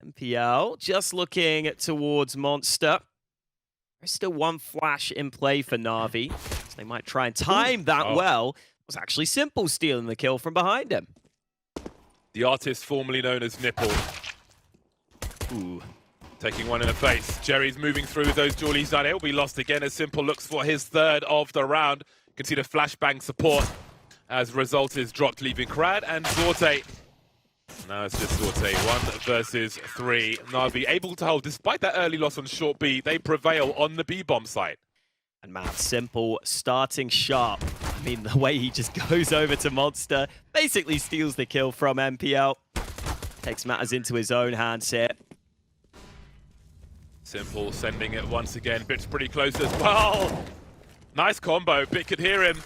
NPL just looking towards Monster. There's still one flash in play for NaVi. So they might try and time that well. It was actually Simple stealing the kill from behind him. The artist formerly known as Nipple. Ooh. Taking one in the face. Jerry's moving through those dualies down. It will be lost again as Simple looks for his third of the round. You can see the flashbang support as result is dropped, leaving Krad and Zorte. Now it's just Zorte, 1 versus 3. NaVi able to hold, despite that early loss on short B, they prevail on the B-bomb site. And man, Simple starting sharp. I mean, the way he just goes over to Monster, basically steals the kill from NPL. Takes matters into his own hands here. Simple sending it once again. Bit's pretty close as well. Nice combo. Bit could hear him.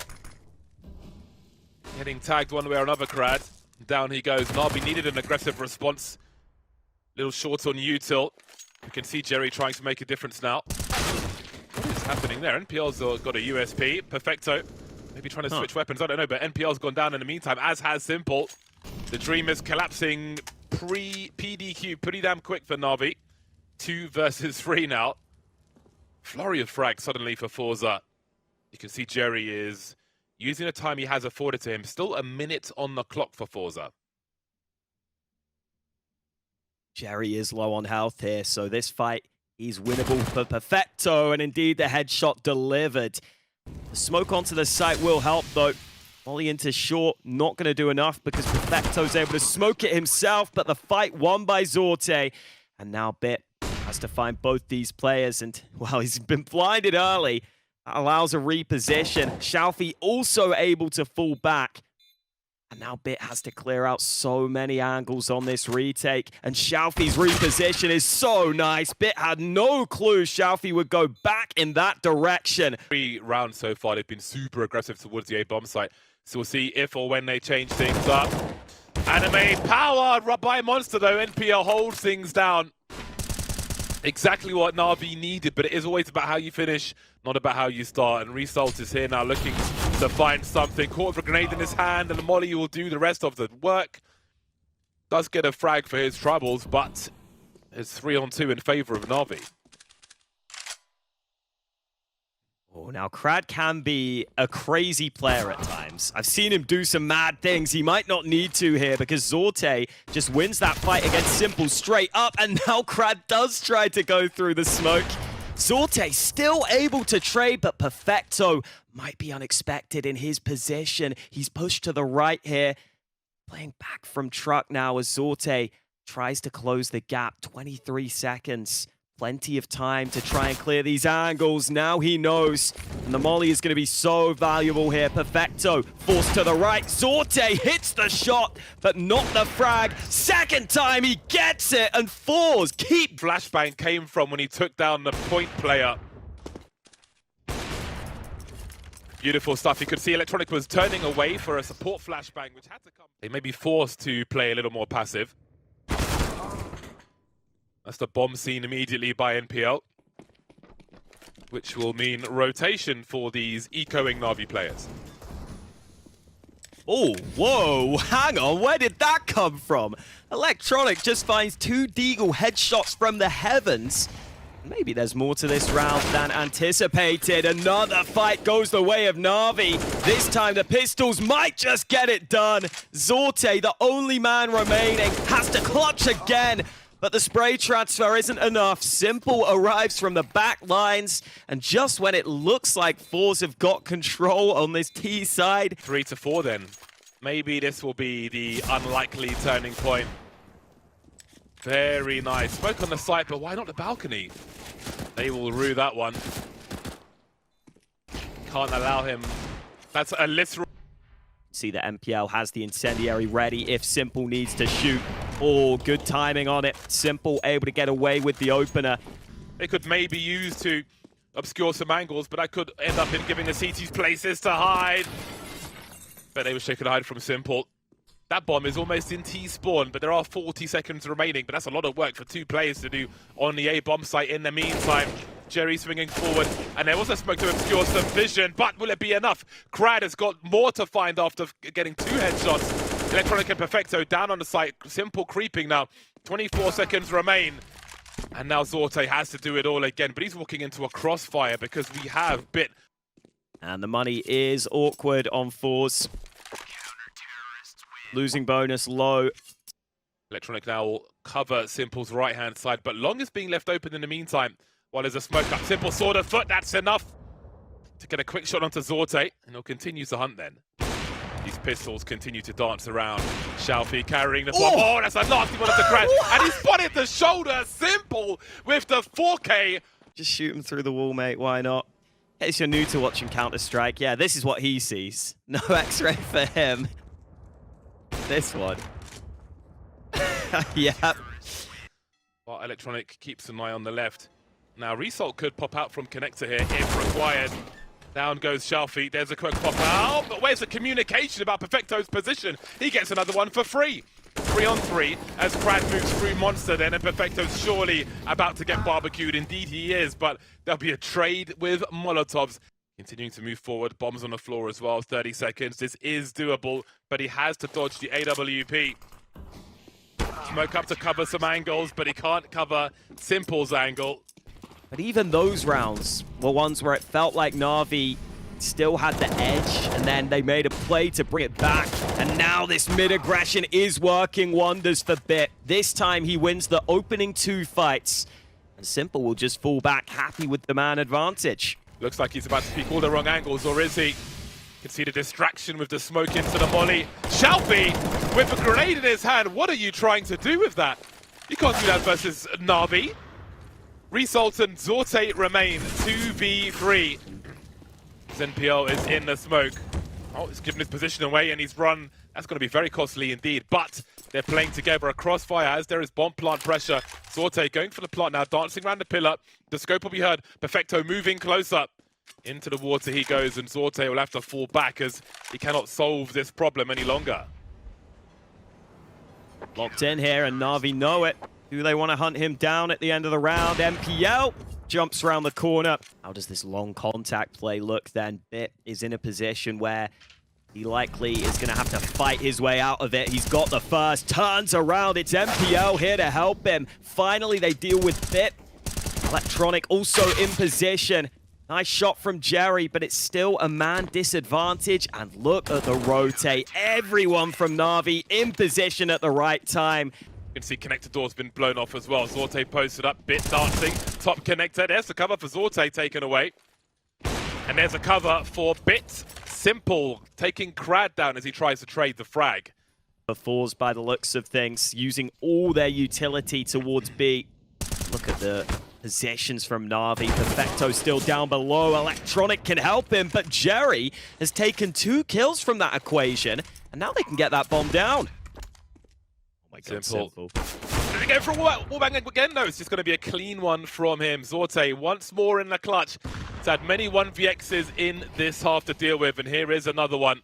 Getting tagged one way or another, Krad. Down he goes. NaVi needed an aggressive response. Little short on util. You can see Jerry trying to make a difference now. What is happening there? NPL's got a USP. Perfecto. Maybe trying to switch weapons. I don't know, but NPL's gone down in the meantime, as has Simple. The dream is collapsing pre-PDQ pretty damn quick for NaVi. 2 versus 3 now. Flurry of frags suddenly for FORZE. You can see Jerry is using the time he has afforded to him. Still a minute on the clock for FORZE. Jerry is low on health here, so this fight is winnable for Perfecto, and indeed the headshot delivered. The smoke onto the site will help though. Volley into short, not going to do enough because Perfecto's able to smoke it himself, but the fight won by Zorte. And now Bit has to find both these players, and well, he's been blinded early. That allows a reposition. Xiaofi also able to fall back. And now Bit has to clear out so many angles on this retake. And Xiaofi's reposition is so nice. Bit had no clue Xiaofi would go back in that direction. 3 rounds so far, they've been super aggressive towards the A-bomb site. So we'll see if or when they change things up. Anime powered by Monster though. NPL holds things down. Exactly what NaVi needed, but it is always about how you finish, not about how you start. And Result is here now looking to find something. Caught with a grenade in his hand, and Molly will do the rest of the work. Does get a frag for his troubles, but it's 3-on-2 in favor of NaVi. Oh, now Krad can be a crazy player at times. I've seen him do some mad things. He might not need to here because Zorte just wins that fight against Simple straight up, and now Krad does try to go through the smoke. Zorte still able to trade, but Perfecto might be unexpected in his position. He's pushed to the right here. Playing back from truck now as Zorte tries to close the gap. 23 seconds. Plenty of time to try and clear these angles. Now he knows. And the molly is going to be so valuable here. Perfecto forced to the right. Zorte hits the shot, but not the frag. Second time he gets it, and FORZE keep. Flashbang came from when he took down the point player. Beautiful stuff. You could see Electronic was turning away for a support flashbang, which had to come. They may be forced to play a little more passive. That's the bomb seen immediately by NPL, which will mean rotation for these echoing NaVi players. Oh, whoa, hang on, where did that come from? Electronic just finds 2 Deagle headshots from the heavens. Maybe there's more to this round than anticipated. Another fight goes the way of NaVi. This time the pistols might just get it done. Zorte, the only man remaining, has to clutch again. But the spray transfer isn't enough. Simple arrives from the back lines, and just when it looks like FORZE have got control on this T side. 3-4 then. Maybe this will be the unlikely turning point. Very nice. Smoke on the site, but why not the balcony? They will rue that one. Can't allow him. That's a literal... See that NPL has the incendiary ready if Simple needs to shoot. Oh, good timing on it. Simple able to get away with the opener. They could maybe use to obscure some angles, but I could end up in giving the CTs places to hide. But they wish they could hide from Simple. That bomb is almost in T-spawn, but there are 40 seconds remaining, but that's a lot of work for 2 players to do on the A-bomb site in the meantime. Jerry swinging forward, and there was a smoke to obscure some vision, but will it be enough? Krad has got more to find after getting 2 headshots. Electronic and Perfecto down on the site. Simple creeping now 24 seconds remain. And now Zorte has to do it all again, but he's walking into a crossfire because we have Bit. And the money is awkward on FORZE. Losing bonus low. Electronic now will cover Simple's right-hand side, but Long is being left open in the meantime. While there's a smoke up, Simple sword of foot, that's enough to get a quick shot onto Zorte, and he'll continue the hunt then. These pistols continue to dance around. Shalfie carrying the bomb. Oh, that's a nasty one at the crash. And he spotted the shoulder. Simple with the 4K. Just shoot him through the wall, mate. Why not? In case you're new to watching Counter-Strike, yeah, this is what he sees. No X-ray for him. This one. Yeah. Well, Electronic keeps an eye on the left. Now, Result could pop out from connector here if required. Down goes Shalfie. There's a quick pop out. But where's the communication about Perfecto's position? He gets another one for free. 3-on-3 as Crad moves through Monster then, and Perfecto's surely about to get barbecued. Indeed he is, but there'll be a trade with Molotovs. Continuing to move forward, bombs on the floor as well, 30 seconds. This is doable, but he has to dodge the AWP. Smoke up to cover some angles, but he can't cover Simple's angle. But even those rounds were ones where it felt like NaVi still had the edge, and then they made a play to bring it back. And now this mid-aggression is working wonders for Bit. This time he wins the opening 2 fights, and Simple will just fall back happy with the man advantage. Looks like he's about to peek all the wrong angles, or is he? You can see the distraction with the smoke into the molly. Shalfie with a grenade in his hand. What are you trying to do with that? You can't do that versus NaVi. Result and Zorte remain 2v3. NPL is in the smoke. Oh, he's given his position away and he's run. That's going to be very costly indeed. But they're playing together. A crossfire as there is bomb plant pressure. Zorte going for the plant now, dancing around the pillar. The scope will be heard. Perfecto moving closer. Into the water he goes, and Zorte will have to fall back as he cannot solve this problem any longer. Locked in here, and NaVi know it. Do they want to hunt him down at the end of the round? NPL jumps around the corner. How does this long contact play look then? Bit is in a position where he likely is going to have to fight his way out of it. He's got the first, turns around. It's NPL here to help him. Finally, they deal with Bit. Electronic also in position. Nice shot from Jerry, but it's still a man disadvantage. And look at the rotate. Everyone from NaVi in position at the right time. You can see connector door's been blown off as well. Zorte posted up, Bit dancing, top connector. There's the cover for Zorte taken away. And there's a cover for Bit. Simple taking Crad down as he tries to trade the frag. The FORZE, by the looks of things, using all their utility towards B. Look at the possessions from NaVi. Perfecto still down below. Electronic can help him, but Jerry has taken 2 kills from that equation, and now they can get that bomb down. Oh my God, Simple. Did he go for a wallbang again? No, it's just going to be a clean one from him. Zorte once more in the clutch. He's had many 1vx's in this half to deal with, and here is another one.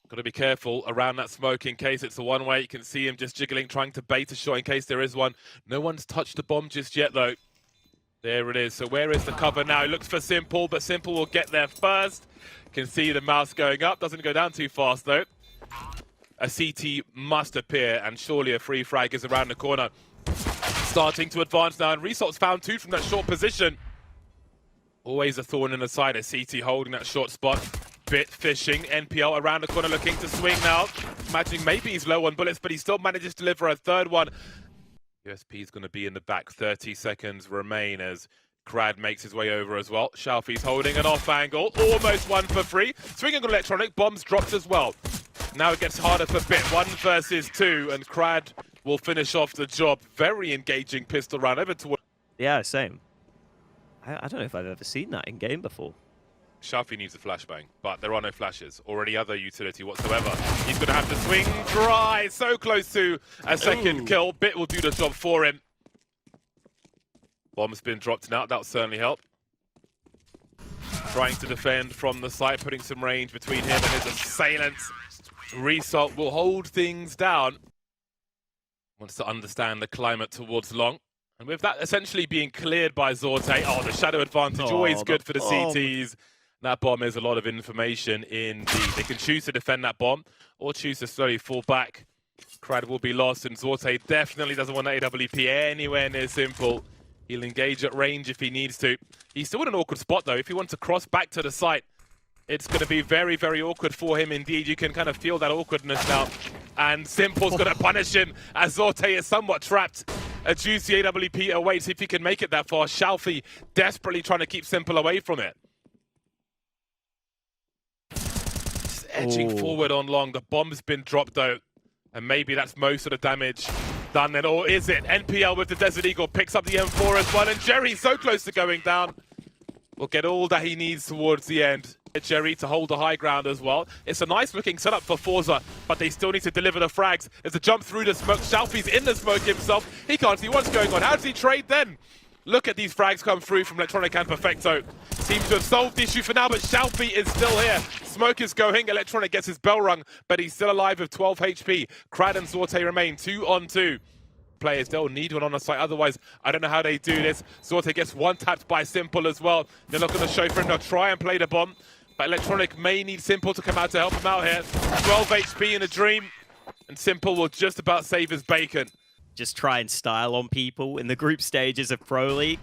Got to be careful around that smoke in case it's a one-way. You can see him just jiggling, trying to bait a shot in case there is one. No one's touched the bomb just yet, though. There it is. So where is the cover now? He looks for Simple, but Simple will get there first. You can see the mouse going up. Doesn't go down too fast, though. A CT must appear, and surely a free frag is around the corner. Starting to advance now, and Resalt's found 2 from that short position. Always a thorn in the side, a CT holding that short spot. Bit fishing, NPL around the corner looking to swing now. Imagining maybe he's low on bullets, but he still manages to deliver a third one. USP is going to be in the back. 30 seconds remain as Crad makes his way over as well. Shalfie's holding an off angle, almost 1 for free. Swinging on Electronic, bombs dropped as well. Now it gets harder for Bit, 1 versus 2, and Crad will finish off the job. Very engaging pistol round over to... Yeah, same. I don't know if I've ever seen that in game before. Shalfie needs a flashbang, but there are no flashes or any other utility whatsoever. He's going to have to swing dry. So close to a second kill. Bit will do the job for him. Bomb's been dropped now. That'll certainly help. Trying to defend from the side, putting some range between him and his assailants. Result will hold things down. Wants to understand the climate towards long. And with that essentially being cleared by Zorte, oh, the shadow advantage, always good for the CTs. That bomb is a lot of information indeed. They can choose to defend that bomb or choose to slowly fall back. Crad will be lost, and Zorte definitely doesn't want that AWP anywhere near Simple. He'll engage at range if he needs to. He's still in an awkward spot, though. If he wants to cross back to the site, it's going to be very, very awkward for him indeed. You can kind of feel that awkwardness now. And Simple's going to punish him as Zorte is somewhat trapped. A juicy AWP awaits if he can make it that far. Shalfie desperately trying to keep Simple away from it. Just edging forward on long. The bomb's been dropped, though. And maybe that's most of the damage done then. Or is it? NPL with the Desert Eagle picks up the M4 as well. And Jerry so close to going down. Will get all that he needs towards the end. Jerry to hold the high ground as well. It's a nice looking setup for FORZE, but they still need to deliver the frags. There's a jump through the smoke. Shalfie's in the smoke himself. He can't see what's going on. How does he trade then? Look at these frags come through from Electronic and Perfecto. Seems to have solved the issue for now, but Shalfie is still here. Smoke is going. Electronic gets his bell rung, but he's still alive with 12 HP. Crad and Zorte remain 2-on-2. Players, they'll need one on the site, otherwise I don't know how they do this. Zorte gets one tapped by Simple as well. They're not going to show for him, they'll try and play the bomb, but Electronic may need Simple to come out to help him out here. 12 HP in a dream, and Simple will just about save his bacon. Just try and style on people in the group stages of Pro League.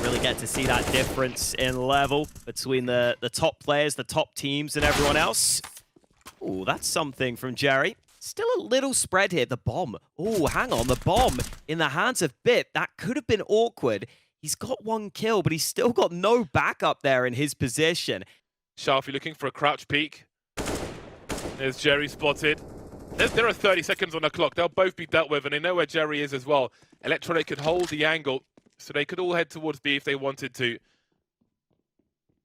Really get to see that difference in level between the top players, the top teams, and everyone else. Ooh, that's something from Jerry. Still a little spread here. The bomb. Oh, hang on. The bomb in the hands of Bit. That could have been awkward. He's got one kill, but he's still got no backup there in his position. Shalfie looking for a crouch peek. There's Jerry spotted. There are 30 seconds on the clock. They'll both be dealt with, and they know where Jerry is as well. Electronic could hold the angle, so they could all head towards B if they wanted to.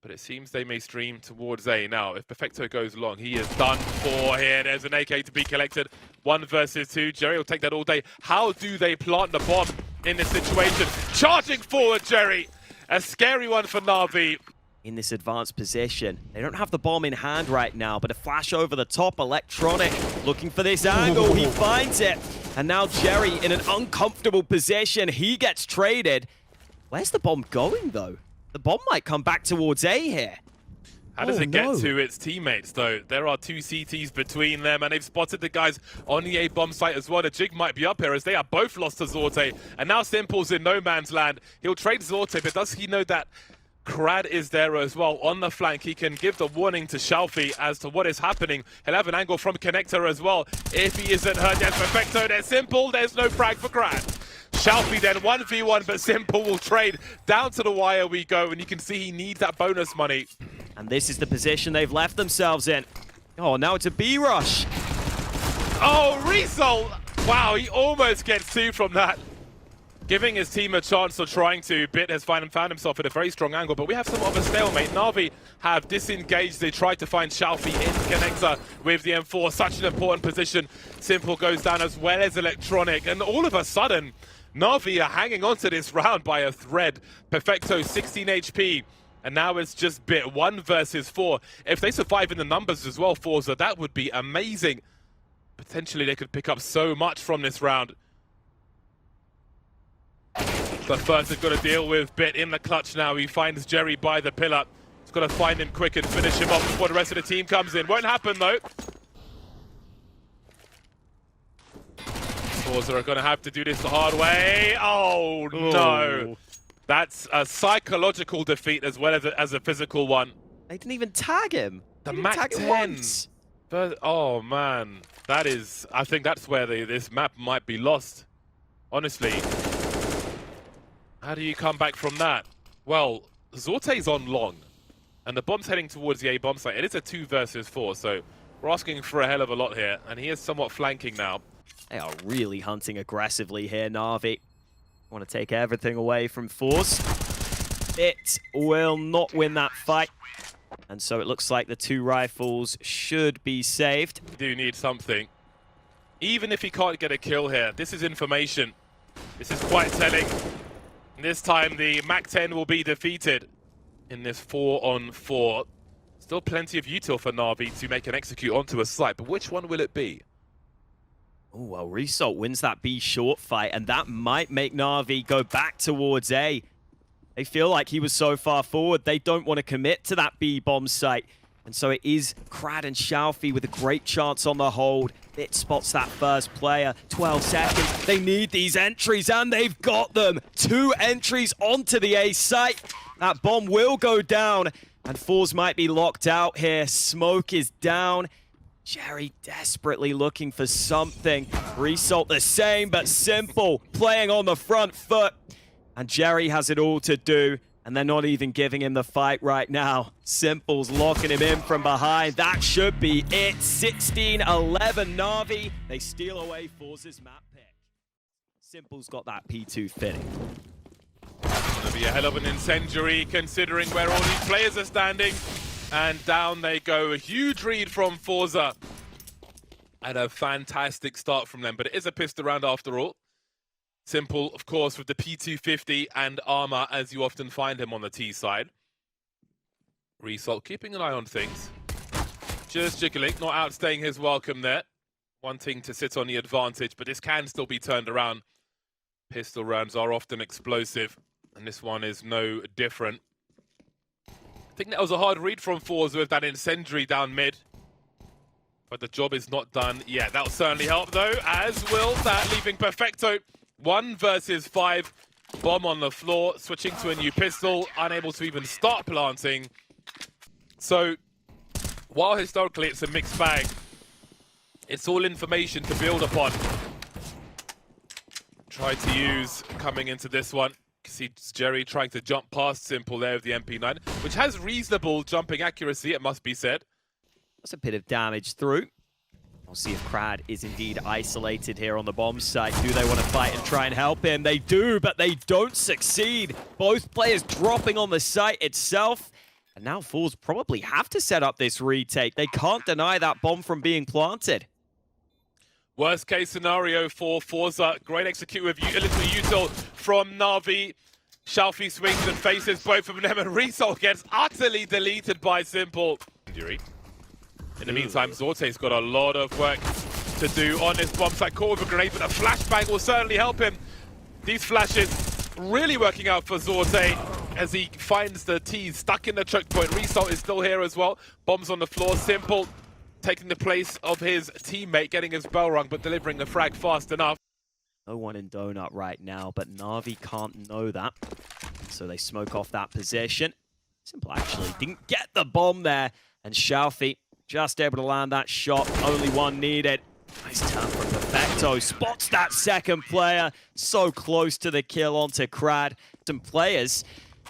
But it seems they may stream towards A. Now, if Perfecto goes long, he is done for here. There's an AK to be collected. 1 versus 2. Jerry will take that all day. How do they plant the bomb in this situation? Charging forward, Jerry. A scary one for NaVi. In this advanced position. They don't have the bomb in hand right now, but a flash over the top. Electronic looking for this angle. He finds it. And now Jerry in an uncomfortable position. He gets traded. Where's the bomb going, though? The bomb might come back towards A here. How does it get to its teammates, though? There are 2 CTs between them, and they've spotted the guys on the A bomb site as well. The Jig might be up here, as they are both lost to Zorte. And now Simple's in no man's land. He'll trade Zorte, but does he know that Crad is there as well on the flank? He can give the warning to Shalfie as to what is happening. He'll have an angle from Connector as well. If he isn't hurt, there's Perfecto, there's Simple, there's no frag for Crad. Shalfie then 1v1, but Simple will trade. Down to the wire we go, and you can see he needs that bonus money. And this is the position they've left themselves in. Oh, now it's a B rush. Oh, Resol! Wow, he almost gets 2 from that. Giving his team a chance of trying to. Bit has found himself at a very strong angle, but we have somewhat of a stalemate. NaVi have disengaged. They tried to find Shalfie in Connector with the M4. Such an important position. Simple goes down as well as Electronic, and all of a sudden, NaVi are hanging on to this round by a thread. Perfecto, 16 HP. And now it's just Bit, 1 versus 4. If they survive in the numbers as well, FORZE, that would be amazing. Potentially they could pick up so much from this round. But first they've got to deal with Bit in the clutch now. He finds Jerry by the pillar. He's got to find him quick and finish him off before the rest of the team comes in. Won't happen though. FORZE are going to have to do this the hard way. Oh no. That's a psychological defeat as well as a physical one. They didn't even tag him. The Mac 10. But, oh man. That is, I think that's where this map might be lost. Honestly. How do you come back from that? Well, Zorte's on long, and the bomb's heading towards the A bomb site. It is a 2 versus 4, so we're asking for a hell of a lot here, and he is somewhat flanking now. They are really hunting aggressively here, NaVi. Want to take everything away from FORZE. It will not win that fight, and so it looks like the 2 rifles should be saved. We do need something. Even if he can't get a kill here, this is information. This is quite telling. This time the Mac 10 will be defeated in this 4-on-4. Still plenty of util for NaVi to make an execute onto a site, but which one will it be? Oh, well, Result wins that B short fight, and that might make NaVi go back towards A. They feel like he was so far forward, they don't want to commit to that B bomb site. And so it is Crad and Shalfie with a great chance on the hold. It spots that first player. 12 seconds. They need these entries, and they've got them. 2 entries onto the A site. That bomb will go down, and FORZE might be locked out here. Smoke is down. Jerry desperately looking for something. Result the same, but Simple playing on the front foot. And Jerry has it all to do, and they're not even giving him the fight right now. Simple's locking him in from behind. That should be it. 16-11 NaVi. They steal away FORZE's map pick. Simple's got that P2 fitting. It's going to be a hell of an incendiary considering where all these players are standing. And down they go. A huge read from FORZE. And a fantastic start from them. But it is a pistol round after all. Simple, of course, with the P250 and armor, as you often find him on the T side. Result keeping an eye on things. Just jiggling, not outstaying his welcome there. Wanting to sit on the advantage, but this can still be turned around. Pistol rounds are often explosive, and this one is no different. I think that was a hard read from FORZE with that incendiary down mid. But the job is not done yet. That'll certainly help, though, as will that, leaving Perfecto. 1 versus 5. Bomb on the floor, switching to a new pistol, unable to even start planting. So, while historically it's a mixed bag, it's all information to build upon. Try to use coming into this one. See Jerry trying to jump past Simple there with the MP9, which has reasonable jumping accuracy, it must be said. That's a bit of damage through. We'll see if Krad is indeed isolated here on the bomb site. Do they want to fight and try and help him? They do, but they don't succeed. Both players dropping on the site itself. And now FORZE probably have to set up this retake. They can't deny that bomb from being planted. Worst case scenario for FORZE. Great execute with a little util from NaVi. Shalfie swings and faces both of them, and Result gets utterly deleted by Simple. Injury. In the meantime, Zorte's got a lot of work to do on this bomb site. Caught with a grenade, but a flashbang will certainly help him. These flashes really working out for Zorte as he finds the T stuck in the choke point. Result is still here as well. Bombs on the floor. Simple taking the place of his teammate, getting his bell rung, but delivering the frag fast enough. No one in donut right now, but NaVi can't know that. So they smoke off that position. Simple actually didn't get the bomb there, and Shalfie just able to land that shot, only one needed. Nice turn from Perfecto, spots that second player, so close to the kill onto Krad. Some players,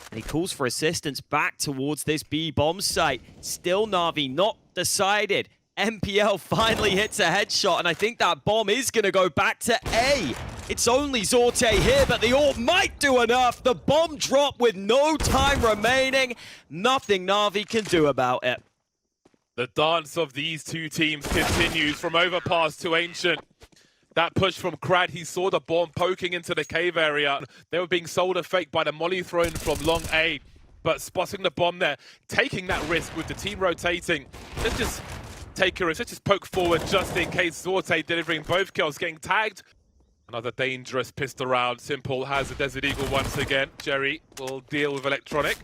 and he calls for assistance back towards this B bomb site. Still NaVi not decided. MPL finally hits a headshot, and I think that bomb is gonna go back to A. It's only Zorte here, but the AWP might do enough. The bomb drop with no time remaining. Nothing NaVi can do about it. The dance of these two teams continues from overpass to Ancient. That push from Krad, he saw the bomb poking into the cave area. They were being sold a fake by the molly thrown from long A, but spotting the bomb there, taking that risk with the team rotating. Let's just take a risk, let's just poke forward just in case. Zorte delivering both kills, getting tagged. Another dangerous pistol round. Simple has a Desert Eagle once again. Jerry will deal with Electronic.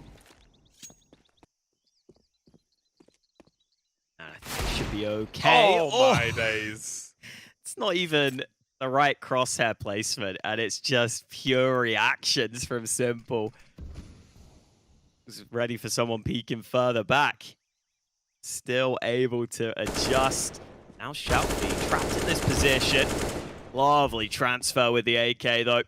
Should be okay. Oh my days. It's not even the right crosshair placement, and it's just pure reactions from Simple. Was ready for someone peeking further back. Still able to adjust. Now Shalfie trapped in this position. Lovely transfer with the AK though.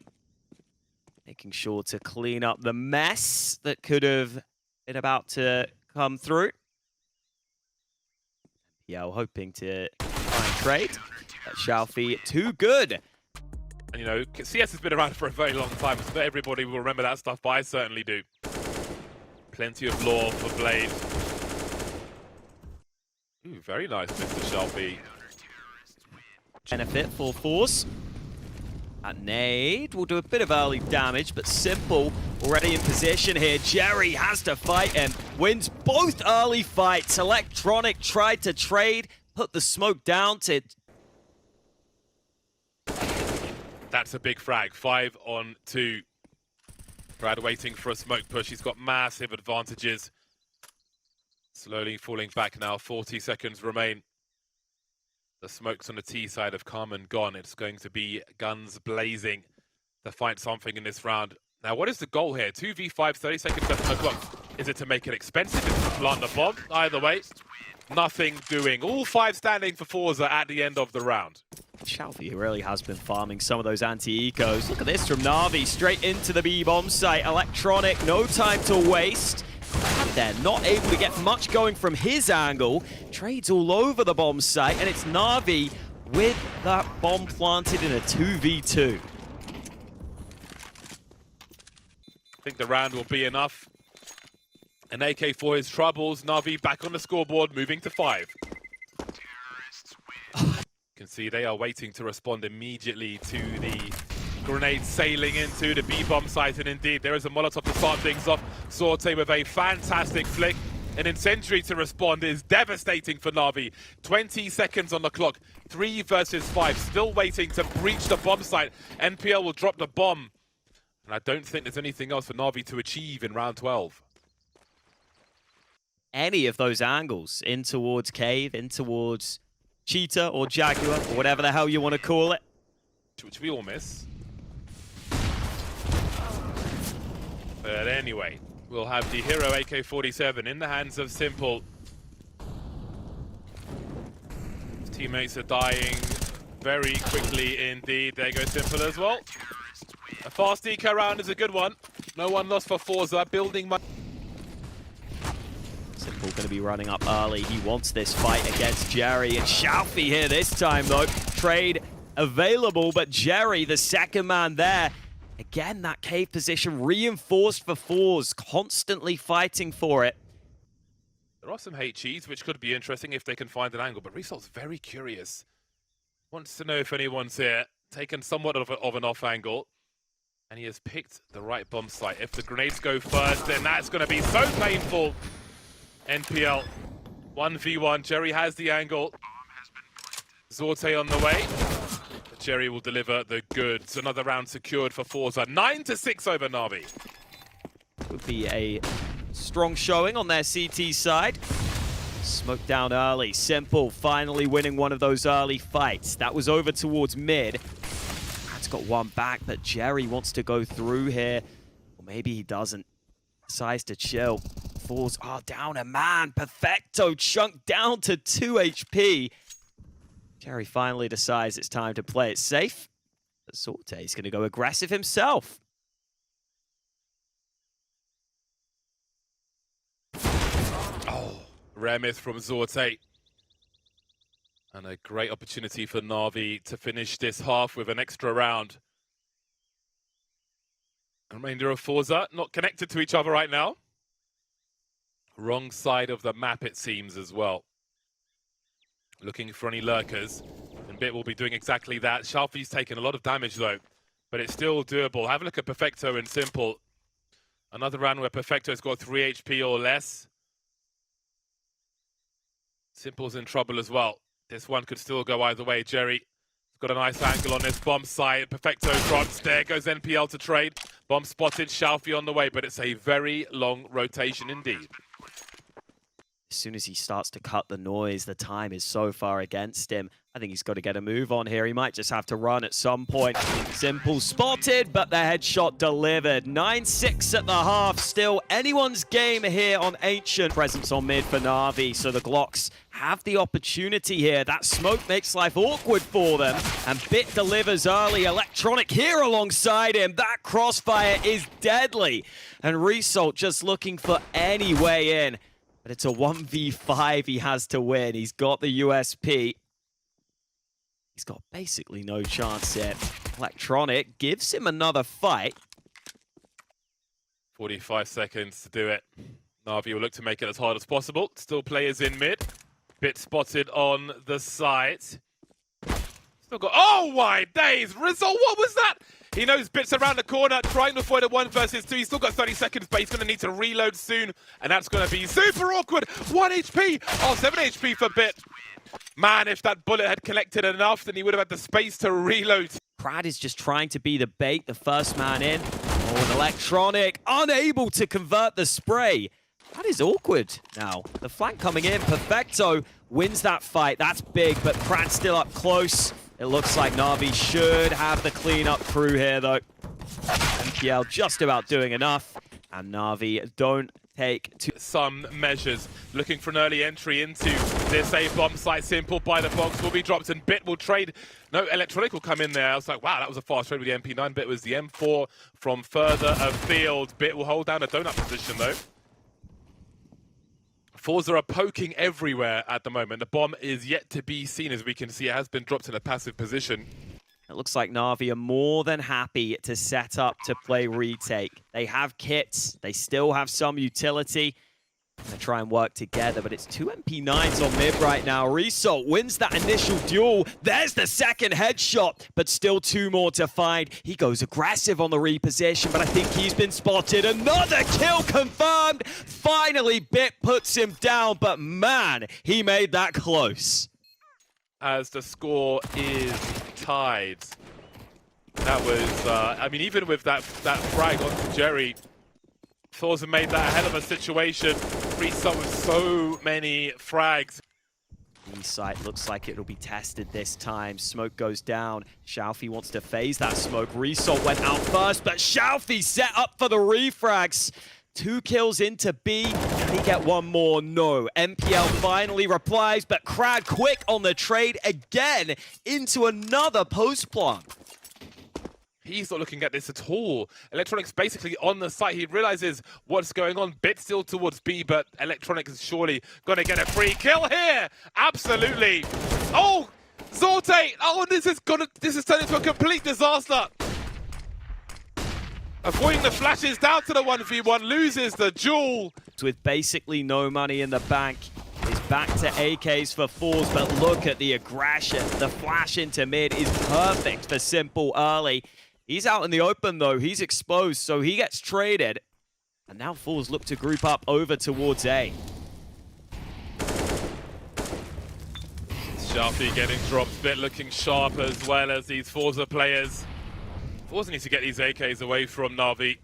Making sure to clean up the mess that could have been about to come through. Yeah, hoping to try and trade. But Shalfie, too good. And you know, CS has been around for a very long time, so not everybody will remember that stuff, but I certainly do. Plenty of lore for Blade. Ooh, very nice, Mr. Shalfie. Benefit for FORZE. That nade will do a bit of early damage, but Simple already in position here. Jerry has to fight him. Wins both early fights. Electronic tried to trade, put the smoke down to... That's a big frag. 5 on 2. Brad waiting for a smoke push. He's got massive advantages. Slowly falling back now. 40 seconds remain. The smokes on the T side have come and gone. It's going to be guns blazing to find something in this round. Now, what is the goal here? 2v5, 30 seconds left on the clock. Is it to make it expensive? Is it to plant the bomb? Either way, nothing doing. All 5 standing for FORZE at the end of the round. Chalfie really has been farming some of those anti-ecos. Look at this from NaVi, straight into the B-bomb site. Electronic, no time to waste. And they're not able to get much going from his angle. Trades all over the bomb site, and it's NaVi with that bomb planted in a 2v2. I think the round will be enough. An AK for his troubles. NaVi back on the scoreboard, moving to 5. You can see they are waiting to respond immediately to the grenade sailing into the B-bomb site, and indeed there is a Molotov to start things off. Sorte with a fantastic flick. An incendiary to respond is devastating for NaVi. 20 seconds on the clock, 3 versus 5, still waiting to breach the bomb site. NPL will drop the bomb, and I don't think there's anything else for NaVi to achieve in round 12. Any of those angles, in towards Cave, in towards Cheetah or Jaguar, or whatever the hell you want to call it. Which we all miss. But anyway, we'll have the Hero AK-47 in the hands of Simple. His teammates are dying very quickly indeed. There goes Simple as well. A fast eco round is a good one. No one lost for FORZE, building my... Simple going to be running up early. He wants this fight against Jerry. And Chalfie here this time, though. Trade available, but Jerry, the second man there. Again, that cave position reinforced for FORZE, constantly fighting for it. There are some HEs, which could be interesting if they can find an angle, but Resol's very curious. Wants to know if anyone's here, taken somewhat of an off angle, and he has picked the right bomb site. If the grenades go first, then that's going to be so painful. NPL, 1v1, Jerry has the angle. Zorte on the way. Jerry will deliver the goods. Another round secured for FORZE. 9-6 over NaVi. Would be a strong showing on their CT side. Smoke down early. Simple finally winning one of those early fights. That was over towards mid. That's got one back, but Jerry wants to go through here. Or maybe he doesn't. Decides to chill. FORZE are down a man. Perfecto chunked down to 2 HP. Jerry finally decides it's time to play it safe. But Sorte is going to go aggressive himself. Oh, rare miss from Zorte. And a great opportunity for NaVi to finish this half with an extra round. Remainder of FORZE not connected to each other right now. Wrong side of the map, it seems, as well. Looking for any lurkers, and Bit will be doing exactly that. Chalfie's taken a lot of damage, though, but it's still doable. Have a look at Perfecto and Simple. Another round where Perfecto's got 3 HP or less. Simple's in trouble as well. This one could still go either way. Jerry's got a nice angle on this bomb site. Perfecto drops. There goes NPL to trade. Bomb spotted. Chalfie on the way, but it's a very long rotation indeed. As soon as he starts to cut the noise, the time is so far against him. I think he's got to get a move on here. He might just have to run at some point. Simple spotted, but the headshot delivered. 9-6 at the half. Still anyone's game here on Ancient. Presence on mid for NaVi, so the Glocks have the opportunity here. That smoke makes life awkward for them, and Bit delivers early. Electronic here alongside him. That crossfire is deadly, and Result just looking for any way in. But it's a 1v5 he has to win. He's got the USP. He's got basically no chance here. Electronic gives him another fight. 45 seconds to do it. NaVi will look to make it as hard as possible. Still players in mid. Bit spotted on the site. Still got... Oh my days! Result, what was that? He knows Bit's around the corner, trying to avoid a 1 versus 2. He's still got 30 seconds, but he's going to need to reload soon. And that's going to be super awkward. 1 HP! Oh, 7 HP for Bit. Man, if that bullet had collected enough, then he would have had the space to reload. Pratt is just trying to be the bait, the first man in. Oh, an Electronic, unable to convert the spray. That is awkward now. The flank coming in. Perfecto wins that fight. That's big, but Krad's still up close. It looks like NaVi should have the cleanup crew here, though. NPL just about doing enough. And NaVi don't take some measures. Looking for an early entry into this A bomb site. Simple by the box will be dropped, and Bit will trade. No, Electronic will come in there. I was like, wow, that was a fast trade with the MP9. Bit was the M4 from further afield. Bit will hold down a donut position, though. FORZE are poking everywhere at the moment. The bomb is yet to be seen. As we can see, it has been dropped in a passive position. It looks like NaVi are more than happy to set up to play retake. They have kits. They still have some utility. Gonna try and work together, but it's two MP9s on mid right now. Result wins that initial duel. There's the second headshot, but still two more to find. He goes aggressive on the reposition, but I think he's been spotted. Another kill confirmed. Finally, Bit puts him down, but man, he made that close. As the score is tied. That was, I mean, even with that frag onto Jerry, FORZE made that a hell of a situation. Result with so many frags. The site looks like it'll be tested this time. Smoke goes down. Xiaofi wants to phase that smoke. Result went out first, but Xiaofi set up for the refrags. 2 kills into B. Can he get one more? No. NPL finally replies, but Krad quick on the trade again into another post plant. He's not looking at this at all. Electronics basically on the site. He realizes what's going on. Bit still towards B, but Electronics is surely going to get a free kill here. Absolutely. Oh, Zorte. Oh, this is turned into a complete disaster. Avoiding the flashes down to the 1v1, loses the duel. With basically no money in the bank, is back to AKs for FORZE, but look at the aggression. The flash into mid is perfect for Simple early. He's out in the open though, he's exposed, so he gets traded. And now FORZE look to group up over towards A. Xiaofi getting dropped, Bit looking sharp as well as these FORZE players. FORZE needs to get these AKs away from NaVi.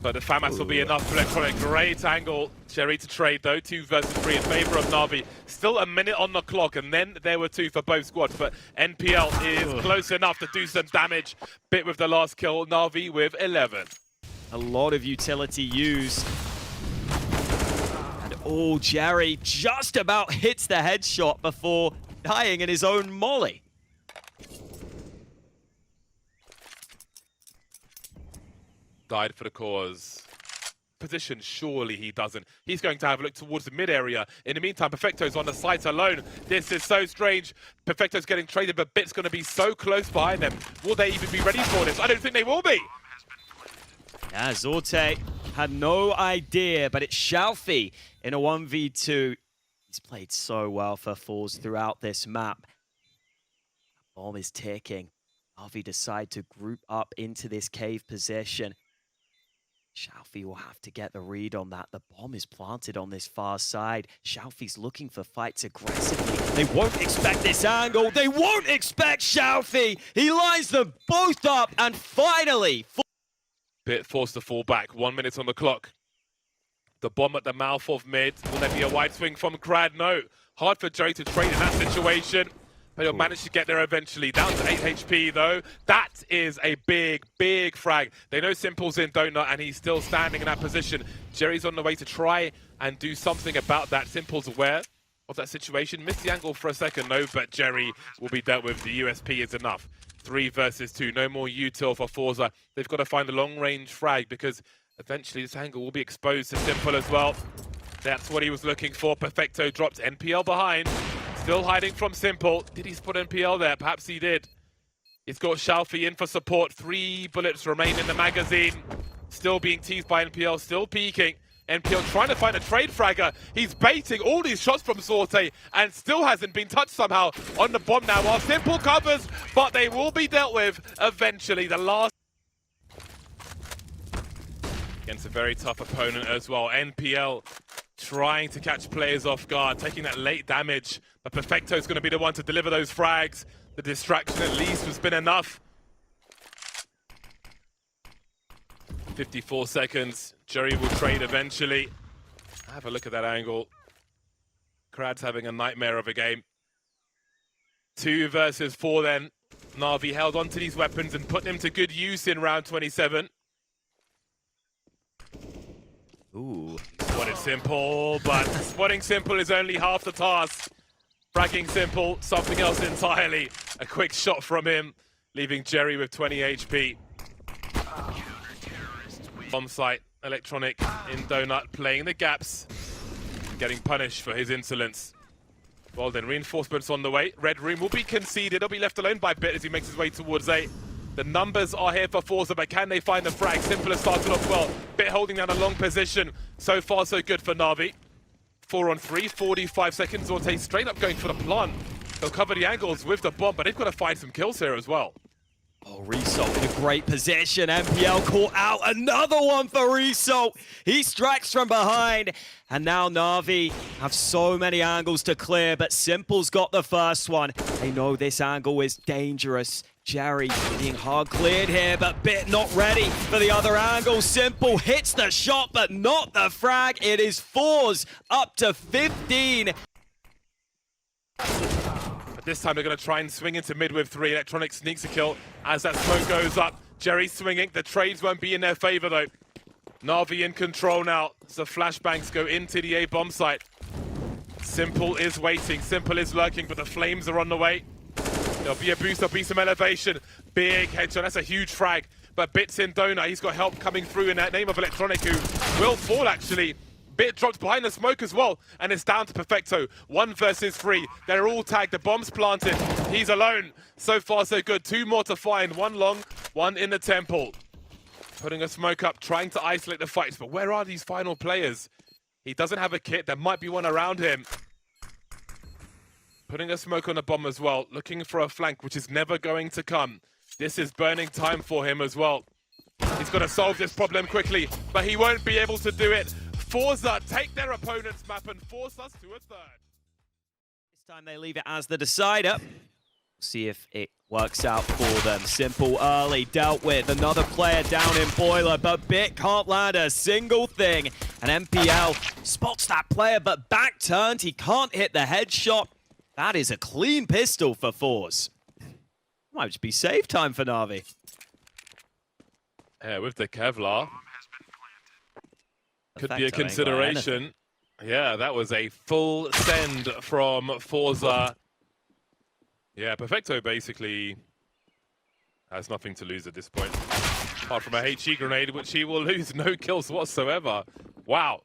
But the FAMAS will be enough for Electronic. Great angle. Jerry to trade though. 2 versus 3 in favor of NaVi. Still a minute on the clock, and then there were 2 for both squads. But NPL is close enough to do some damage. Bit with the last kill. NaVi with 11. A lot of utility used. And Jerry just about hits the headshot before dying in his own molly. Died for the cause. Position, surely he doesn't. He's going to have a look towards the mid area. In the meantime, Perfecto's on the site alone. This is so strange. Perfecto's getting traded, but Bit's going to be so close behind them. Will they even be ready for this? I don't think they will be. Yeah, Zorte had no idea, but it's Xiaofi in a 1v2. He's played so well for FORZE throughout this map. Bomb is ticking. NaVi decide to group up into this cave position. Xiaofi will have to get the read on that. The bomb is planted on this far side. Xiaofi's looking for fights aggressively. They won't expect this angle. They won't expect Xiaofi. He lines them both up, and finally... Bit forced to fall back. 1 minute on the clock. The bomb at the mouth of mid. Will there be a wide swing from Krad? No. Hard for Jerry to trade in that situation. But he'll manage to get there eventually. Down to 8 HP, though. That is a big, big frag. They know Simple's in donut, and he's still standing in that position. Jerry's on the way to try and do something about that. Simple's aware of that situation. Missed the angle for a second, though, but Jerry will be dealt with. The USP is enough. 3 versus 2. No more util for FORZE. They've got to find a long-range frag, because eventually this angle will be exposed to Simple as well. That's what he was looking for. Perfecto dropped NPL behind. Still hiding from Simple. Did he spot NPL there? Perhaps he did. He's got Xiaofi in for support. 3 bullets remain in the magazine. Still being teased by NPL, still peeking. NPL trying to find a trade fragger. He's baiting all these shots from Zorte and still hasn't been touched somehow on the bomb now. While Simple covers, but they will be dealt with eventually. The last... Against a very tough opponent as well. NPL trying to catch players off guard, taking that late damage. But Perfecto's going to be the one to deliver those frags. The distraction at least has been enough. 54 seconds. Jerry will trade eventually. Have a look at that angle. Krad's having a nightmare of a game. 2 versus 4 then. NaVi held onto these weapons and put them to good use in round 27. Ooh. Spotted Simple, but spotting Simple is only half the task. Fragging Simple, something else entirely. A quick shot from him, leaving Jerry with 20 HP. Bomb site, Electronic in Donut, playing the gaps, getting punished for his insolence. Well then, reinforcements on the way. Red Room will be conceded. He'll be left alone by Bit as he makes his way towards A. The numbers are here for FORZE, but can they find the frag? Simple has started off well. Bit holding down a long position. So far, so good for NaVi. 4 on 3, 45 seconds. Zorte straight up going for the plant. They'll cover the angles with the bomb, but they've got to find some kills here as well. Oh, Result in a great position. MPL caught out. Another one for Result. He strikes from behind. And now NaVi have so many angles to clear, but Simple's got the first one. They know this angle is dangerous. Jerry being hard cleared here, but Bit not ready for the other angle. Simple hits the shot, but not the frag. It is FORZE up to 15. But this time they're going to try and swing into mid with 3. Electronic sneaks a kill as that smoke goes up. Jerry swinging. The trades won't be in their favor though. NaVi in control now. So flashbangs go into the A bomb site. Simple is waiting. Simple is lurking, but the flames are on the way. There'll be a boost, there'll be some elevation. Big headshot, that's a huge frag. But Bit's in Donut, he's got help coming through in that name of Electronic, who will fall actually. Bit drops behind the smoke as well, and it's down to Perfecto. 1 versus 3, they're all tagged, the bomb's planted. He's alone, so far so good. 2 more to find, 1 long, 1 in the temple. Putting a smoke up, trying to isolate the fights, but where are these final players? He doesn't have a kit, there might be one around him. Putting a smoke on the bomb as well, looking for a flank, which is never going to come. This is burning time for him as well. He's got to solve this problem quickly, but he won't be able to do it. FORZE take their opponent's map and force us to a third. This time they leave it as the decider. See if it works out for them. Simple early, dealt with. Another player down in Boiler, but Bit can't land a single thing. And MPL spots that player, but back turned. He can't hit the headshot. That is a clean pistol for FORZE. Might just be save time for NaVi. Yeah, with the Kevlar. Could be a consideration. Yeah, that was a full send from FORZE. Yeah, Perfecto basically has nothing to lose at this point. Apart from a HE grenade, which he will lose. No kills whatsoever. Wow.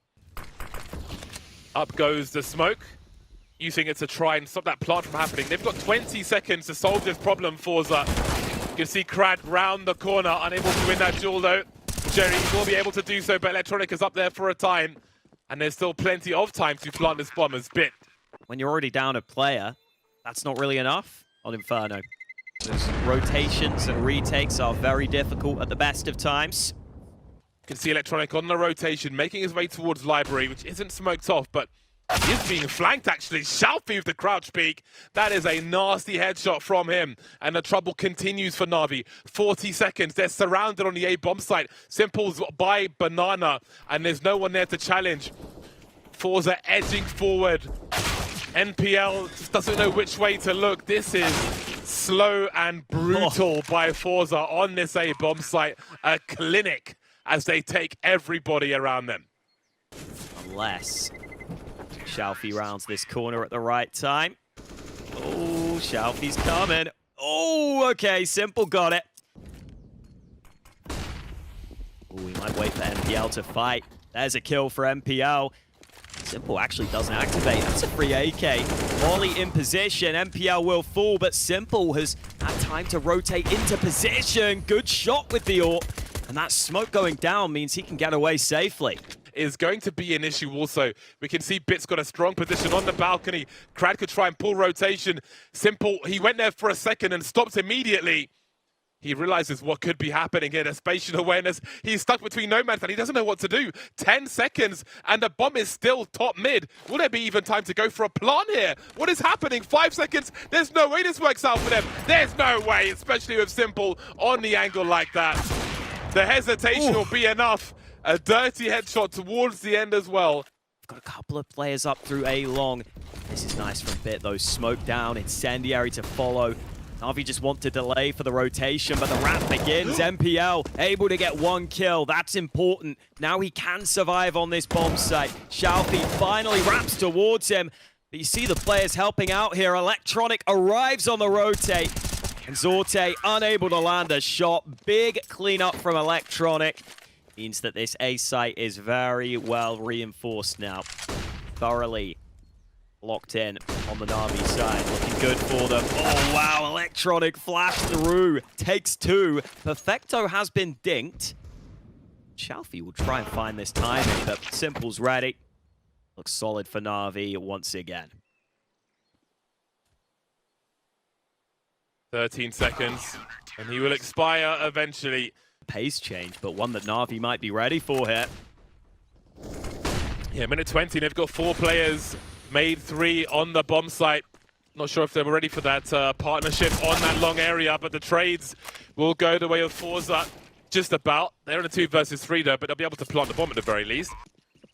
Up goes the smoke. Using it to try and stop that plant from happening. They've got 20 seconds to solve this problem, FORZE. You can see Krad round the corner, unable to win that duel though. Jerry will be able to do so, but Electronic is up there for a time. And there's still plenty of time to plant this bomb as Bit. When you're already down a player, that's not really enough on Inferno. Those rotations and retakes are very difficult at the best of times. You can see Electronic on the rotation, making his way towards Library, which isn't smoked off, but he is being flanked actually. Shalfie with the crouch peek. That is a nasty headshot from him. And the trouble continues for NaVi. 40 seconds. They're surrounded on the A bomb site. Simple's by Banana. And there's no one there to challenge. FORZE edging forward. NPL just doesn't know which way to look. This is slow and brutal by FORZE on this A bomb site. A clinic as they take everybody around them. Unless Shalfie rounds this corner at the right time. Oh, Shalfie's coming. Oh, okay, Simple got it. Oh, he might wait for MPL to fight. There's a kill for MPL. Simple actually doesn't activate. That's a free AK. Molly in position. MPL will fall, but Simple has had time to rotate into position. Good shot with the AWP. And that smoke going down means he can get away safely. Is going to be an issue also. We can see Bit's got a strong position on the balcony. Krad could try and pull rotation. Simple, he went there for a second and stopped immediately. He realizes what could be happening here. The spatial awareness. He's stuck between no man's and he doesn't know what to do. 10 seconds and the bomb is still top mid. Will there be even time to go for a plant here? What is happening? 5 seconds. There's no way this works out for them. There's no way, especially with Simple on the angle like that. The hesitation will be enough. A dirty headshot towards the end as well. Got a couple of players up through A long. This is nice from Bit though. Smoke down, incendiary to follow. NaVi just want to delay for the rotation, but the wrap begins. MPL able to get one kill. That's important. Now he can survive on this bomb site. Xiaofi finally wraps towards him. But you see the players helping out here. Electronic arrives on the rotate. And Zorte unable to land a shot. Big cleanup from Electronic. Means that this A site is very well reinforced now. Thoroughly locked in on the NaVi side. Looking good for them. Oh, wow. Electronic flash through. Takes two. Perfecto has been dinked. Xiaofi will try and find this timing, but Simple's ready. Looks solid for NaVi once again. 13 seconds, and he will expire eventually. Pace change, but one that NaVi might be ready for here. Yeah, minute 20, they've got 4 players, made 3 on the bomb site. Not sure if they were ready for that partnership on that long area, but the trades will go the way of FORZE just about. They're in a 2 versus 3 though, but they'll be able to plant the bomb at the very least.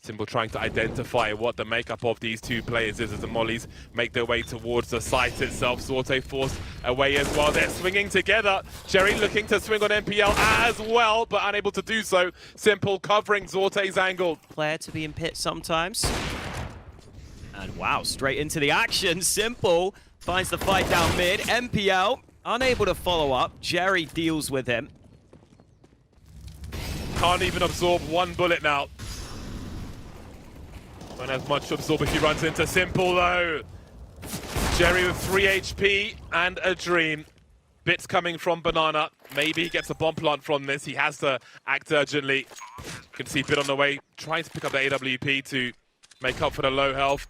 Simple trying to identify what the makeup of these 2 players is as the mollies make their way towards the site itself. Zorte forced away as well. They're swinging together. Jerry looking to swing on MPL as well, but unable to do so. Simple covering Zorte's angle. Player to be in pit sometimes. And wow, straight into the action. Simple finds the fight down mid. MPL unable to follow up. Jerry deals with him. Can't even absorb one bullet now. Won't have much to absorb if he runs into Simple though. Jerry with 3 HP and a dream. Bits coming from Banana. Maybe he gets a bomb plant from this. He has to act urgently. You can see Bit on the way, trying to pick up the AWP to make up for the low health.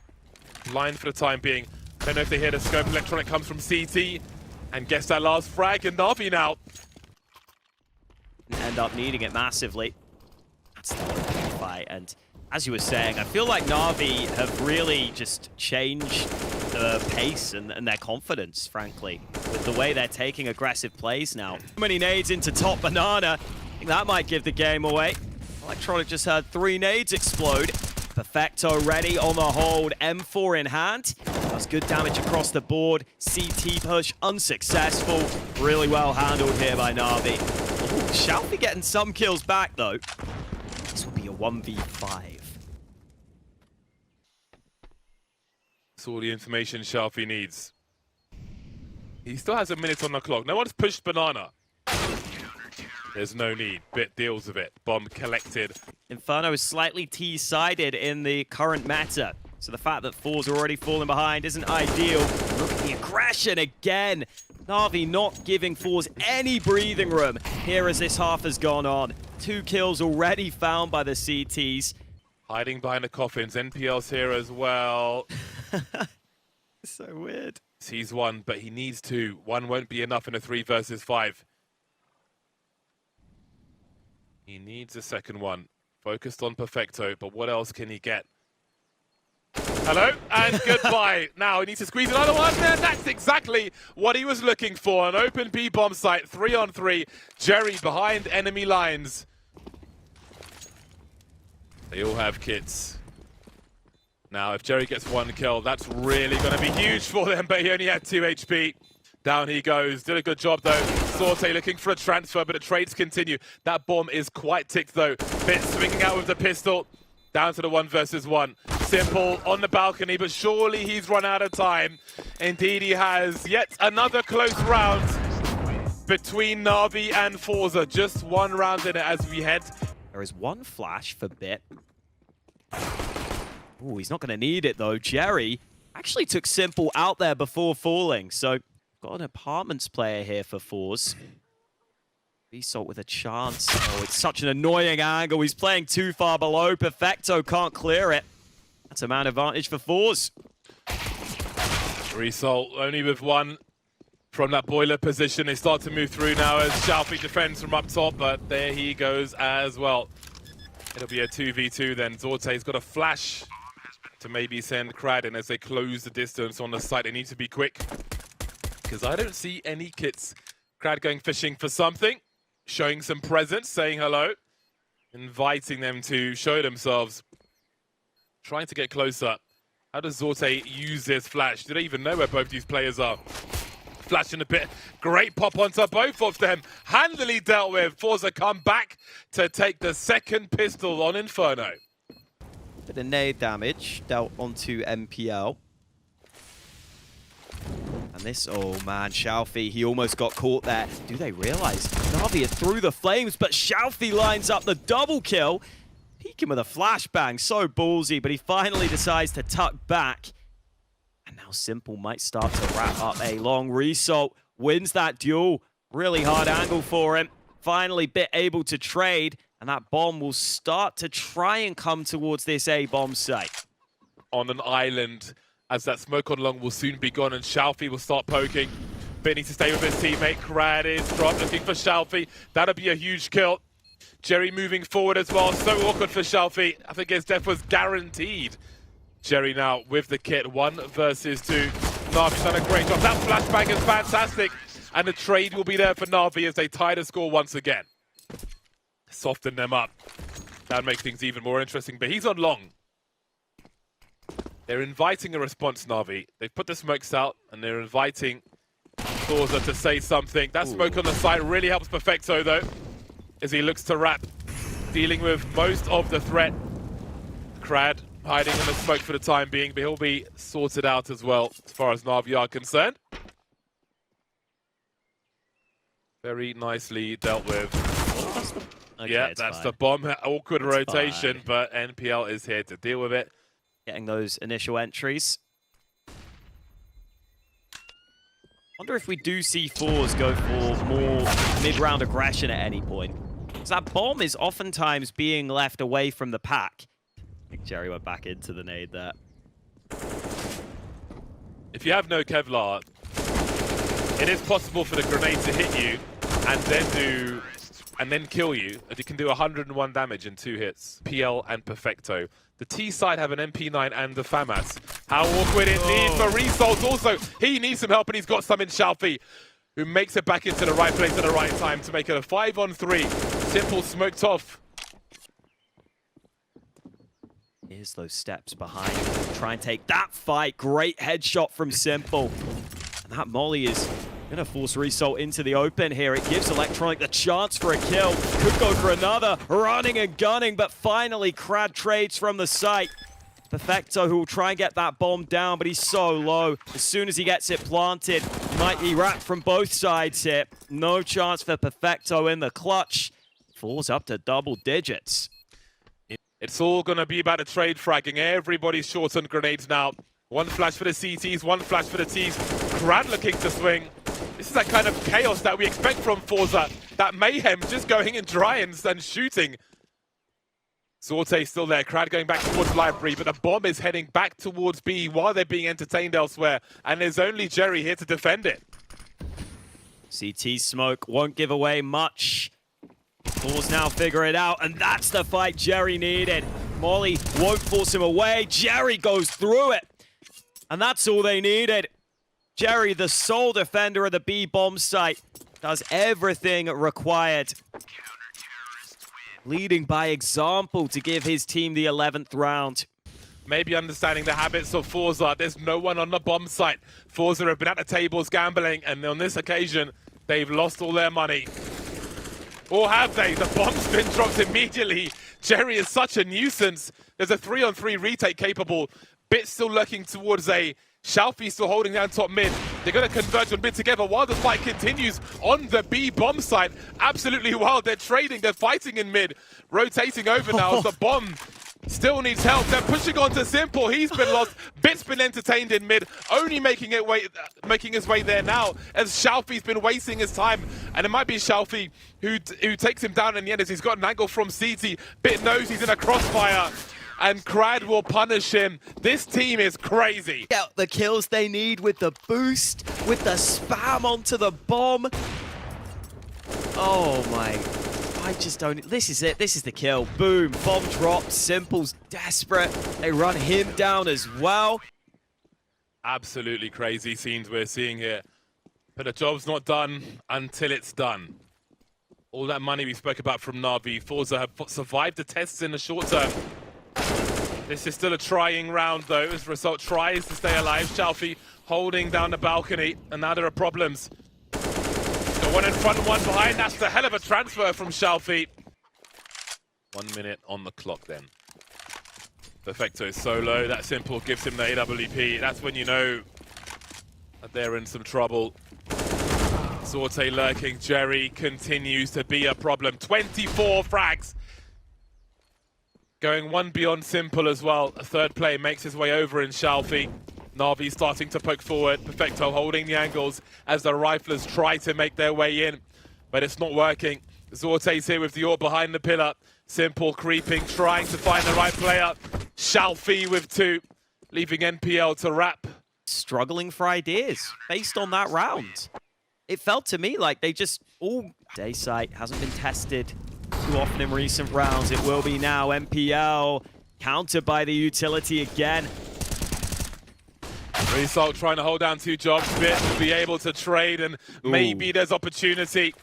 Blind for the time being. Don't know if they hear the scope. Electronic comes from CT and gets that last frag. And NaVi now. End up needing it massively. That's the fight. And as you were saying, I feel like NaVi have really just changed the pace and their confidence, frankly, with the way they're taking aggressive plays now. So many nades into top Banana. I think that might give the game away. Electronic just had 3 nades explode. Perfecto ready on the hold. M4 in hand. Does good damage across the board. CT push unsuccessful. Really well handled here by NaVi. Xiaofi getting some kills back, though. This will be a 1v5. That's all the information Xiaofi needs. He still has a minute on the clock. No one's pushed Banana. There's no need. Bit deals with it. Bomb collected. Inferno is slightly T-sided in the current meta. So the fact that FORZE are already falling behind isn't ideal. Look at the aggression again. NaVi not giving FORZE any breathing room here as this half has gone on. 2 kills already found by the CTs. Hiding behind the coffins. NPL's here as well. So weird. He's 1, but he needs 2. 1 won't be enough in a 3 versus 5. He needs a second one. Focused on Perfecto, but what else can he get? Hello, and goodbye. Now he needs to squeeze another one, and that's exactly what he was looking for. An open B bomb site, 3-on-3. Jerry behind enemy lines. They all have kits. Now, if Jerry gets 1 kill, that's really going to be huge for them, but he only had 2 HP. Down he goes. Did a good job, though. Zorte looking for a transfer, but the trades continue. That bomb is quite ticked, though. Bit swinging out with the pistol. Down to the 1 versus 1. Simple on the balcony, but surely he's run out of time. Indeed, he has. Yet another close round between NaVi and FORZE. Just 1 round in it as we head. There is 1 flash for Bit. Ooh, he's not going to need it, though. Jerry actually took Simple out there before falling, so got an apartments player here for FORZE. Vsalt with a chance. Oh, it's such an annoying angle. He's playing too far below. Perfecto can't clear it. That's a man advantage for FORZE. Vsalt only with 1 from that boiler position. They start to move through now as Xiaofi defends from up top, but there he goes as well. It'll be a 2v2 then. Zorte's got a flash to maybe send Crad in as they close the distance on the site. They need to be quick, because I don't see any kits. Crad going fishing for something, showing some presence, saying hello. inviting them to show themselves, trying to get closer. How does Zorte use this flash? Do they even know where both these players are? Flashing a bit. Great pop onto both of them. Handily dealt with. FORZE come back to take the second pistol on Inferno. Bit of nade damage dealt onto MPL. And this, oh man, Xiaofi, he almost got caught there. Do they realize NaVi are through the flames, but Xiaofi lines up the double kill. Peeking with a flashbang, so ballsy, but he finally decides to tuck back. And now Simple might start to wrap up a long result. Wins that duel. Really hard angle for him. Finally bit able to trade. And that bomb will start to try and come towards this A bomb site. On an island, as that smoke on long will soon be gone, and Xiaofi will start poking. But needs to stay with his teammate. Krad is dropped, looking for Xiaofi. That'll be a huge kill. Jerry moving forward as well. So awkward for Xiaofi. I think his death was guaranteed. Jerry now with the kit, 1 versus 2. NaVi's done a great job. That flashbang is fantastic. And the trade will be there for NaVi as they tie the score once again. Soften them up. That makes things even more interesting. But he's on long. They're inviting a response, NaVi. They've put the smokes out and they're inviting FORZE to say something. That smoke on the side really helps Perfecto though, as he looks to wrap, dealing with most of the threat. Krad hiding in the smoke for the time being, but he'll be sorted out as well, as far as NaVi are concerned. Very nicely dealt with. Okay, yeah, that's fine. The bomb. Awkward it's rotation, fine. But NPL is here to deal with it. Getting those initial entries. Wonder if we do see FORZE go for more mid-round aggression at any point. Because that bomb is oftentimes being left away from the pack. I think Jerry went back into the nade there. If you have no Kevlar, it is possible for the grenade to hit you and then kill you. And you can do 101 damage in 2 hits. PL and Perfecto. The T side have an MP9 and the FAMAS. How awkward indeed for Resolt also. He needs some help and he's got some in Xiaofi, who makes it back into the right place at the right time to make it a 5-on-3. Simple smoked off. Here's those steps behind. Try and take that fight. Great headshot from Simple. And that molly is going to force Resolt into the open here. It gives Electronic the chance for a kill. Could go for another. Running and gunning, but finally Krad trades from the site. Perfecto, who will try and get that bomb down, but he's so low. As soon as he gets it planted, might be wrapped from both sides here. No chance for Perfecto in the clutch. Falls up to double digits. It's all going to be about a trade fragging. Everybody's short on grenades now. 1 flash for the CTs, 1 flash for the Ts. Krad looking to swing. This is that kind of chaos that we expect from FORZE. That mayhem, just going in dry and shooting. Zorte still there. Krad going back towards Library, but the bomb is heading back towards B while they're being entertained elsewhere. And there's only Jerry here to defend it. CT smoke won't give away much. FORZE now figure it out, and that's the fight Jerry needed. Molly won't force him away. Jerry goes through it. And that's all they needed. Jerry, the sole defender of the B bomb site, does everything required. Leading by example to give his team the 11th round. Maybe understanding the habits of FORZE. There's no one on the bomb site. FORZE have been at the tables gambling, and on this occasion, they've lost all their money. Or have they? The bomb's been dropped immediately. Jerry is such a nuisance. There's a 3-on-3 retake capable. Bit still lurking towards A. Xiaofi still holding down top mid. They're going to converge on mid together while the fight continues on the B bomb site. Absolutely wild. They're trading. They're fighting in mid. Rotating over now as the bomb still needs help. They're pushing on to Simple. He's been lost. Bit's been entertained in mid. Only making his way there now as Xiaofi's been wasting his time. And it might be Xiaofi who takes him down in the end as he's got an angle from CT. Bit knows he's in a crossfire. And Krad will punish him. This team is crazy. Get the kills they need with the boost, with the spam onto the bomb. Oh my, I just don't, this is it, this is the kill. Boom, bomb dropped, Simple's desperate. They run him down as well. Absolutely crazy scenes we're seeing here. But the job's not done until it's done. all that money we spoke about from NaVi. FORZE have survived the tests in the short term. This is still a trying round, though, as Result tries to stay alive. Chalfie holding down the balcony, and now there are problems. Got one in front and one behind. That's the hell of a transfer from Chalfie. 1 minute on the clock then. Perfecto solo, that simple gives him the AWP. That's when you know that they're in some trouble. Zorte lurking, Jerry continues to be a problem. 24 frags. Going one beyond simple as well. A third play makes his way over in Chalfie. NaVi starting to poke forward. Perfecto holding the angles as the riflers try to make their way in. But it's not working. Zorte's here with the AWP behind the pillar. Simple creeping, trying to find the right player. Chalfie with 2, leaving NPL to wrap. Struggling for ideas based on that round. It felt to me like they just day sight hasn't been tested too often in recent rounds. It will be now. NPL countered by the utility again. Result trying to hold down 2 jobs, bit to be able to trade, and maybe there's opportunity.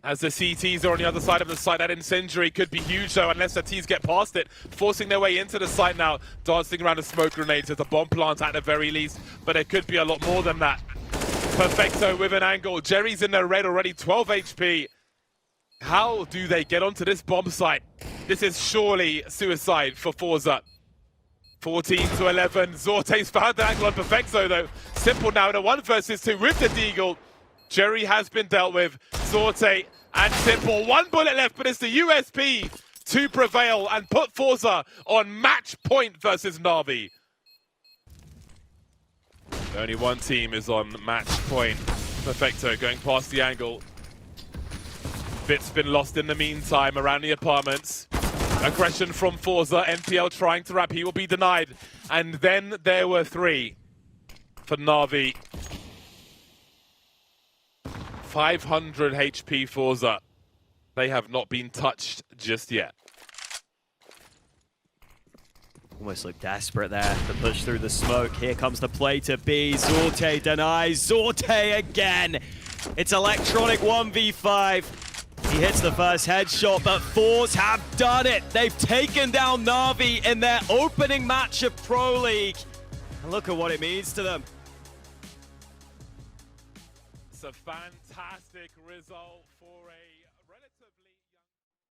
As the CTs are on the other side of the site, that incendiary could be huge though, unless the T's get past it, forcing their way into the site now, dancing around the smoke grenades as a bomb plant at the very least, but it could be a lot more than that. Perfecto with an angle. Jerry's in the red already, 12 HP. How do they get onto this bomb site? This is surely suicide for FORZE. 14 to 11. Zorte's found the angle on Perfecto though. Simple now in a 1 versus 2 with the Deagle. Jerry has been dealt with. Zorte and Simple. 1 bullet left, but it's the USP to prevail and put FORZE on match point versus NaVi. Only one team is on match point. Perfecto going past the angle. Bit's been lost in the meantime around the apartments. Aggression from FORZE. NPL trying to wrap. He will be denied. And then there were 3 for NaVi. 500 HP FORZE. They have not been touched just yet. Almost looked desperate there to push through the smoke. Here comes the play to B. Zorte denies. Zorte again. It's electronic 1v5. He hits the first headshot, but FORZE have done it. They've taken down NaVi in their opening match of Pro League. And look at what it means to them. It's a fantastic result for a